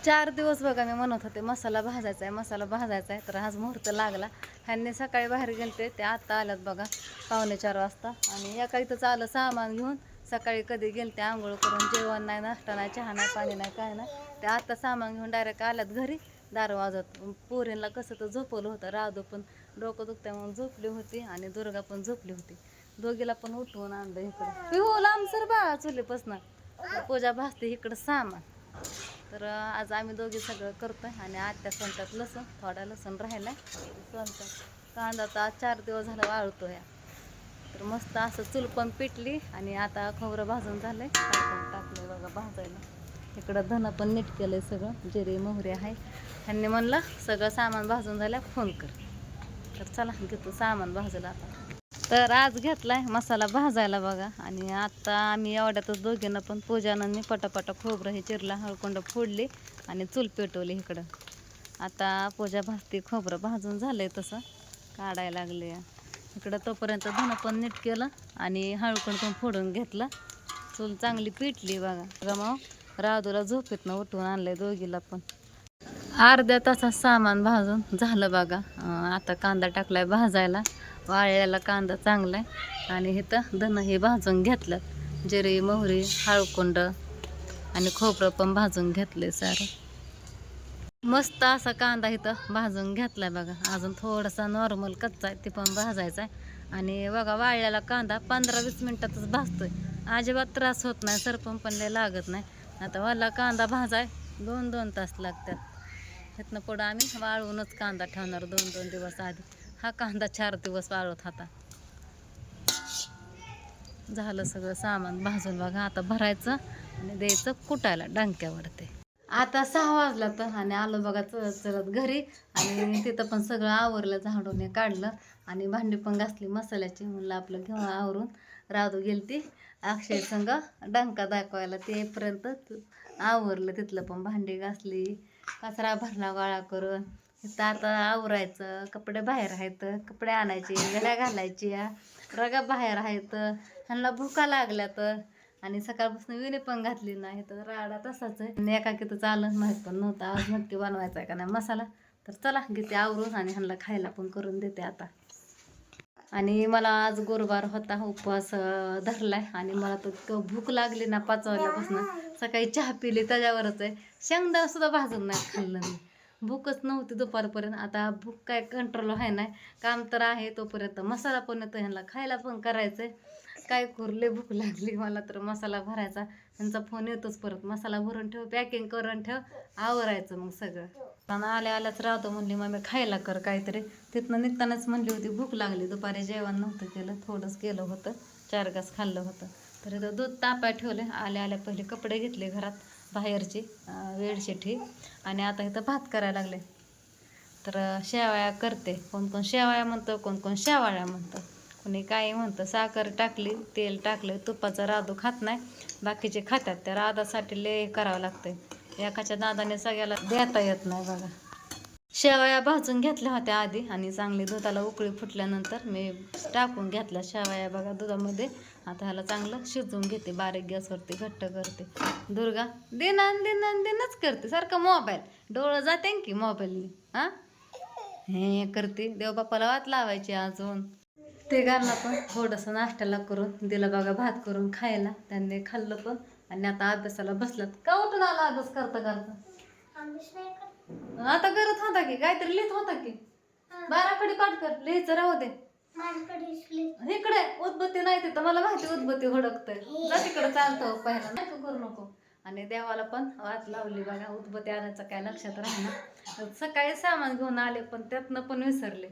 4 दिवस बघा मी म्हणत होते मसाला भाजायचा आहे, मसाला भाजायचा आहे. तर आज मुहूर्त लागला. ह्यांनी सकाळी बाहेर गेलते, ते आत्ता आल्यात बघा 3:45 वाजता. आणि एका इथंच आलं सामान घेऊन. सकाळी कधी गेलते आंघोळ करून, जेवण नाही, नाश्ता नाही, चहा नाही, पाणी नाही, काय नाही. ते आत्ता सामान घेऊन डायरेक्ट आल्यात घरी. दार वाजत. पोरींला कसं तर झोपवलं होतं. राधू पण डोकं दुखत्या म्हणून झोपली होती आणि दुर्गा पण झोपली होती. दोघीला पण उठवून आणलं इकडं. पिहू लांब सर बा चुलीपासनं. पूजा भाजते इकडं सामान. तर आज आम्ही दोघी सगळं करतोय. आणि आत्या स्वयंपाक लसूण, थोडा लसूण राहिलाय स्वयंपाक. कांदा तर आज 4 दिवस झाला वाळतोय. तर मस्त असं चूल पण पिटली. आणि आता खोबरं भाजून झालंय, टाकलंय बघा भाजायला. इकडं धन पण नीट केलंय सगळं, जिरे मोहरी आहे. ह्यांनी म्हणलं सगळं सामान भाजून झाल्या फोन कर. तर चला घेतो सामान भाजलं आता. तर आज घेतलाय मसाला भाजायला बघा. आणि आता आम्ही एवढ्यातच दोघींना पण पूजानांनी पटापटा खोबरं हे चिरला, हळकुंड फोडली आणि चूल पेटवली इकडं. आता पूजा भाजते, खोबरं भाजून झालंय तसं काढायला लागले. इकडं तोपर्यंत धन पण नीट केलं आणि हळकुंड पण फोडून घेतलं. चूल चांगली पेटली बघा. मग राधूला झोपेतनं उठवून आणलंय दोघीला पण. अर्ध्या तासात सामान भाजून झालं बघा. आता कांदा टाकलाय भाजायला. वाळलेला कांदा चांगला आहे. आणि इथं धन हे भाजून घेतलं, जिरे मोहरी हळकुंड आणि खोबरं पण भाजून घेतलंय सारं. मस्त असा कांदा इथं भाजून घेतलाय बघा. अजून थोडासा नॉर्मल कच्चा आहे, ते पण भाजायचा आहे. आणि बघा वाळलेला कांदा 15-20 मिनिटातच भाजतोय. अजिबात त्रास होत नाही, सरपण पण लय लागत नाही. आता वाला कांदा भाजाय 2-2 तास लागतात. इथनं पुढं आम्ही वाळवूनच कांदा ठेवणार 2-2 दिवस आधी. हा कांदा 4 दिवस वाळवत होता. झालं सगळं सामान भाजून बघा. आता भरायचं आणि द्यायचं कुटायला डंक्यावरती. आता 6 वाजला तर आणि आलो बघा चलत चलत घरी. आणि तिथं पण सगळं आवरलं, झाडून हे काढलं आणि भांडी पण घासली मसाल्याची. म्हणलं आपलं घेऊन आवरून. राधू गेलती अक्षय संग डंका दाखवायला, ते येईपर्यंत आवरलं. तिथलं पण भांडी घासली, कचरा भरला गोळा करून. इथं आता आवरायचं. कपडे बाहेर आहेत, कपडे आणायचे, गड्या घालायच्या, रगा बाहेर आहेत. ह्यांना भुका लागल्या तर. आणि सकाळपासून विणी पण घातली नाही, तर राडा तसाच आहे. आणि एकाकी चालत माहीत पण नव्हतं आज नक्की बनवायचा आहे का नाही मसाला. तर चला घेते आवरून आणि ह्यांना खायला पण करून देते आता. आणि मला आज गुरुवार होता, उपवास धरलाय. आणि मला तर भूक लागली ना 5 वाजल्यापासून. सकाळी चहा पिली त्याच्यावरच आहे. शेंगदाणा सुद्धा भाजून नाही खाल्लं मी. भूकच नव्हती दुपारपर्यंत. आता भूक काय कंट्रोल आहे नाही. काम तर आहे तोपर्यंत मसाला पण येतो, ह्यांना खायला पण करायचंय. काय कुरले भूक लागली मला तर मसाला भरायचा. त्यांचा फोन येतोच परत, मसाला भरून ठेव, पॅकिंग करून ठेव, आवरायचं मग सगळं. आणि आल्या आल्याच राहतो म्हणली मग खायला कर काहीतरी. तिथनं निघतानाच म्हणली होती भूक लागली. दुपारी जेवण नव्हतं केलं, थोडंच केलं होतं, 4 घास खाल्लं होतं. तर इथं दूध तापाय ठेवले. आल्या आल्या पहिले कपडे घेतले घरात बाहेरची बेडशीट ही. आणि आता इथं भात करायला लागले. तर शेवाळ्या करते. कोण कोण शेवाळ्या म्हणतं, कोण कोण शेवाळ्या म्हणतं, कोणी काय म्हणतं. साखर टाकली, तेल टाकलं, तुपाचा राधू खात नाही, बाकीचे खातात. त्या राधासाठी लय करावं लागतंय. एकाच्या दादाने सगळ्याला देता येत नाही बघा. शेवया भाजून घेतल्या होत्या आधी. आणि चांगली दुधाला उकळी फुटल्यानंतर मी टाकून घेतल्या शेवया बघा दुधामध्ये. आता ह्याला चांगलं शिजवून घेते, बारीक गॅसवरती घट्ट करते. दुर्गा दिनच करते सारखं मोबाईल. डोळं जाते की मोबाईलने. हां हे करते. देवबापाला वात लावायची अजून. ते घालणं पण थोडंसं नाश्त्याला करून दिलं बघा, भात करून खायला. त्यांनी खाल्लं पण. आणि आता अभ्यासाला बसलात. का उठून आला अभ्यास करता करता? आता करत होता की काहीतरी लिहित होता की. 12 खडी पाठ कर, लिहायचं राहू दे. इकडे उदबत्ती नाही तिथं, मला माहिती उदबत्ती हुडकतंय. जा तिकडे चालतो पहिला, नाही करू नको. आणि देवाला पण वात लावली बघा. उदबत्ती आणायचं काय लक्षात राहणार. सकाळी सामान घेऊन आले पण त्यातनं पण विसरले.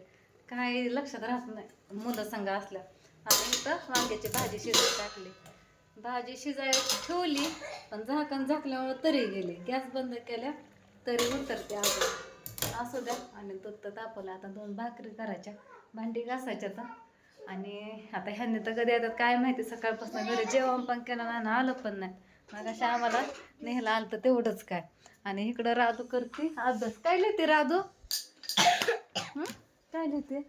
काय लक्षात राहत नाही मुलं संग असल्या. आता इथं वांग्याची भाजी शिजवून टाकली. भाजी शिजायला ठेवली पण झाकण झाकल्यामुळे तरी गेली. गॅस बंद केल्या तरी उतरते अजून. असू द्या. आणि दूध तर तापवलं. आता 2 भाकरी करायच्या, भांडी घासायच्या तर. आणि आता ह्यांनी तर कधी येतात काय माहिती. सकाळपासून घरी जेवण पण केलं नाही ना आलं पण नाही. मग अशा आम्हाला नेहला आलं तर तेवढंच काय. आणि इकडं राधू करते अभ्यास. काय लिहिते राधू? काय लिहिते?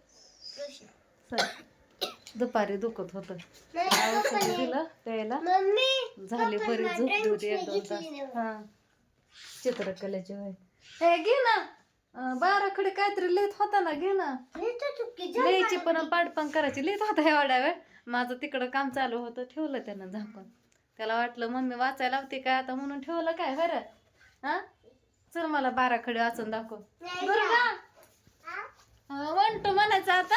दुपारी दुखत होतं, औषध दिलं प्यायला, झाली बरी, झोपली होती 1-2 तास. हां चित्रकलेची होय. हे घे ना 12 खडे काहीतरी लिहित होता ना, घे ना. लिहायची पण पाडपण करायची लिहित होता एवढ्या वेळ. माझं तिकडं काम चालू होतं, ठेवलं त्यानं झाकून. त्याला वाटलं मम्मी वाचायला लावते काय आता म्हणून ठेवलं काय बरं. हा चल मला 12 खडे वाचून दाखव. दुर्गा 1 2 म्हणायचं आता.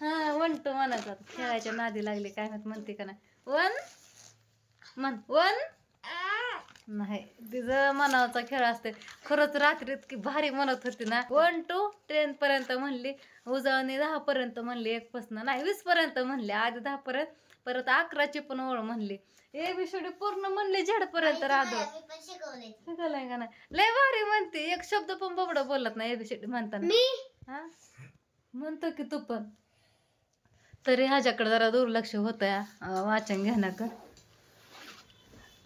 हा 1 2 म्हणायचं आता. खेळायच्या नादी लागली काय म्हणते का नाही. 1 म्हण 1 नाही तिचं मनाचा खेळ असते. खरंच रात्री इतकी भारी म्हणत होती ना. 1 to 10 पर्यंत म्हणली, उजळणी 10 पर्यंत म्हणली, 1 पासन नाही 20 पर्यंत म्हणली, आधी 10 पर्यंत, परत 11ची पण ओळ म्हणली, एबीसीडी पूर्ण म्हणली झेड पर्यंत. राधो शिकवलंय का नाही. लय भारी म्हणते, एक शब्द पण बबडा बोलत नाही एबीसीडी म्हणताना. हा म्हणतो की तू पण. तरी ह्याच्याकडे जरा दुर्लक्ष होत वाचन घेण्याकडं.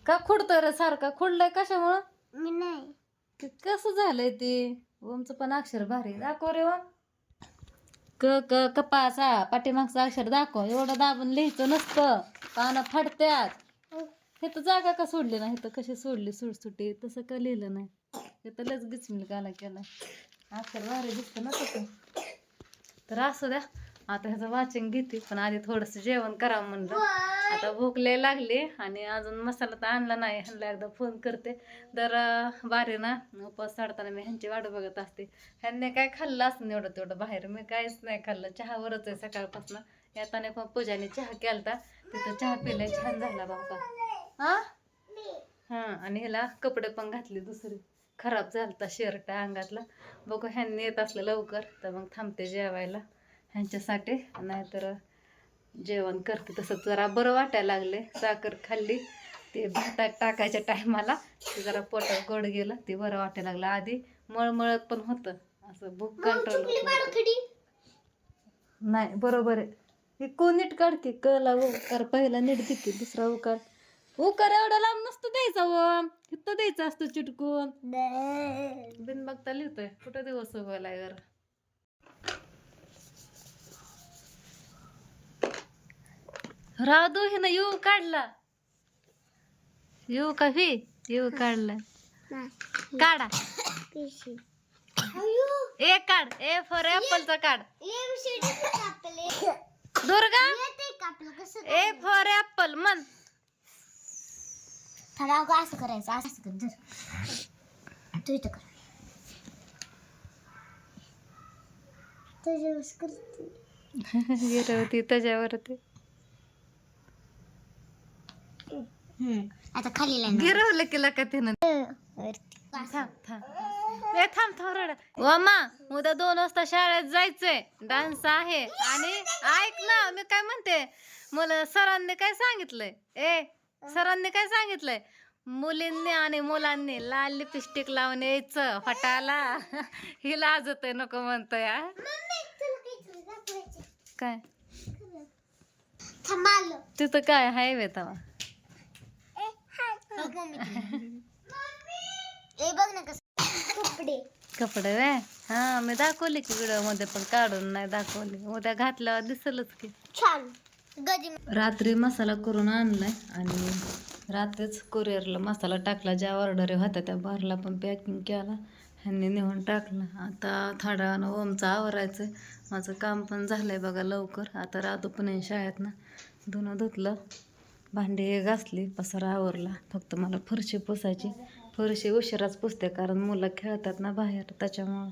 का खुडतोय रे सारखा, खुडलाय कशामुळं. मी नाही कसं झालंय ते. ओमचं पण अक्षर भारी दाखव रे ओम. क क कपासा पाठीमागचं अक्षर दाखव. एवढं दाबून लिहायचं नसतं, पानं फाडत्यात. हे तर जागा का सोडली नाही, तर कशी सोडली सुटसुटी, तसं का लिहिलं नाही. हे तर लच गिचमिल गाला केला. अक्षर भारी दिसतं ना तसं. तर असू द्या, आता ह्याचं वाचन घेते, पण आधी थोडंसं जेवण करावं म्हणलं. आता भूक लय लागली आणि अजून मसाला तर आणला नाही. ह्यांना एकदा फोन करते. तर बारे ना उपवास साडताना मी ह्यांची वाट बघत असते. ह्यांनी काय खाल्लं असं एवढं तेवढं बाहेर, मी काहीच नाही खाल्लं. चहावरच आहे सकाळपासून. येताना पण पूजाने चहा केलता, तिथं चहा पिलाय, छान झाला बाबा. हां आणि ह्याला कपडे पण घातले दुसरी, खराब झालता शर्ट अंगातला. बघू ह्यांनी येत असलं लवकर तर मग थांबते जेवायला ह्यांच्यासाठी, नाहीतर जेवण करते. तसं जरा बरं वाटायला लागले. साखर खाल्ली ते भातात टाकायच्या टायमाला, ते जरा पोटात गोड गेलं, ते बरं वाटायला लागलं. आधी मळमळत पण होतं, असं भूक कंट्रोल नाही. बरोबर आहे. हे कोण नीट काढते कला उकार पहिला नीट देते, दुसरा उकार उकार एवढा लांब नसतो द्यायचा व इथं द्यायचा असतो चिटकून. बिन बघता लिहितोय कुठं दिवस उगवलाय जरा. राधू हिनं यू काढला. यू का ही यू काढला. काढा ए काढ. ए फॉर ऍपलचा काढ. दुर्गा ए फॉर ऍपल म्हण. असं करायचं, असं कर तू इथं कर. गिरवती त्याच्यावरती आता खाली गिरवलं केलं का तिनं. थांब थांब ए थांब थांब रड. मा उद्या 2 वाजता शाळेत जायचंय, डान्स आहे. आणि ऐक ना मी काय म्हणते, मला सरांनी काय सांगितलंय, सरांनी काय सांगितलंय, मुलींनी आणि मुलांनी लाल लिपस्टिक लावून यायचं फटाला. ही लाजत नको म्हणतोय. काय तिथं काय हाय वे तवा. कपडे वे हा मी दाखवली की व्हिडिओ मध्ये, पण काढून नाही दाखवली. उद्या घातल्यावर दिसलच की छान. रात्री मसाला करून आणलाय आणि रात्रीच कुरिअरला मसाला टाकला. ज्या ऑर्डर होत्या त्या भरला, पण पॅकिंग केला ह्यांनी नेऊन टाकलं. आता थोड्या वेळानं ओमचं आवरायचं. माझं काम पण झालंय बघा लवकर. आता राधू पण आहे शाळेत ना. धुणं धुतलं, भांडी घासली, पसारा आवरला. फक्त मला फरशी पुसायची. फरशी उशिराच पुसते, कारण मुलं खेळतात ना बाहेर, त्याच्यामुळं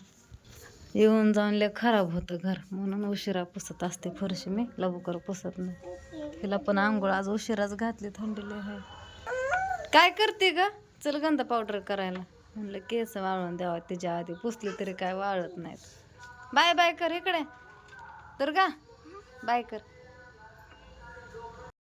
येऊन जाऊन लय खराब होतं घर, म्हणून उशिरा पुसत असते फरशी. मी लवकर पुसत नाही. तिला पण आंघोळ आज उशिराच घातली, थंडी लय आहे. काय करते ग. चल गंध पावडर करायला म्हणलं, केस वाळून द्यावा. तिच्या आधी पुसली तरी काय वाळत नाहीत. बाय बाय कर इकडे दुर्गा, बाय कर.